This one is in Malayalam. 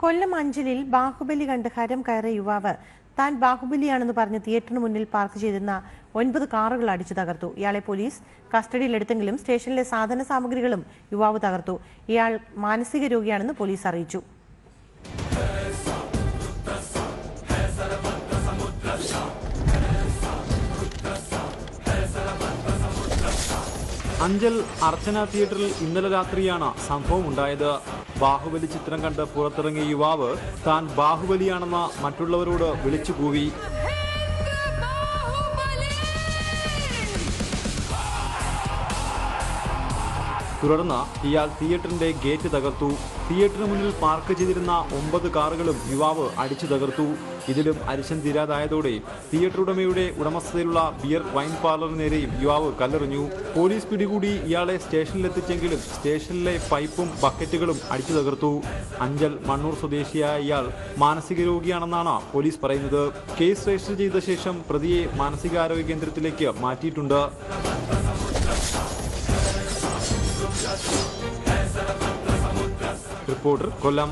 കൊല്ലം അഞ്ചലിൽ ബാഹുബലി കണ്ട് ഹരം കയറിയ യുവാവ് താൻ ബാഹുബലിയാണെന്ന് പറഞ്ഞ് തിയേറ്ററിന് മുന്നിൽ പാർക്ക് ചെയ്തിരുന്ന 9 കാറുകൾ അടിച്ചു തകർത്തു. ഇയാളെ പോലീസ് കസ്റ്റഡിയിലെടുത്തെങ്കിലും സ്റ്റേഷനിലെ സാധന സാമഗ്രികളും യുവാവ് തകർത്തു. ഇയാൾ മാനസിക രോഗിയാണെന്ന് പോലീസ് അറിയിച്ചു. അഞ്ചൽ അർച്ചന തിയേറ്ററിൽ ഇന്നലെ രാത്രിയാണ് സംഭവം ഉണ്ടായത്. ബാഹുബലി ചിത്രം കണ്ട് പുറത്തിറങ്ങിയ യുവാവ് താൻ ബാഹുബലിയാണെന്ന് മറ്റുള്ളവരോട് വിളിച്ചു കൂവി. തുടർന്ന് ഇയാൾ തിയേറ്ററിന്റെ ഗേറ്റ് തകർത്തു. തിയേറ്ററിന് മുന്നിൽ പാർക്ക് ചെയ്തിരുന്ന 9 കാറുകളും യുവാവ് അടിച്ചു തകർത്തു. ഇതിലും അരിശം തീരാതായതോടെ തിയേറ്റർ ഉടമയുടെ ഉടമസ്ഥതയിലുള്ള ബിയർ വൈൻ പാർലറിന് നേരെയും യുവാവ് കല്ലെറിഞ്ഞു. പോലീസ് പിടികൂടി ഇയാളെ സ്റ്റേഷനിലെത്തിച്ചെങ്കിലും സ്റ്റേഷനിലെ പൈപ്പും ബക്കറ്റുകളും അടിച്ചു തകർത്തു. അഞ്ചൽ മണ്ണൂർ സ്വദേശിയായ ഇയാൾ മാനസിക രോഗിയാണെന്നാണ് പോലീസ് പറയുന്നത്. കേസ് രജിസ്റ്റർ ചെയ്ത ശേഷം പ്രതിയെ മാനസികാരോഗ്യ കേന്ദ്രത്തിലേക്ക് മാറ്റിയിട്ടുണ്ട്. റിപ്പോർട്ടർ കൊല്ലം.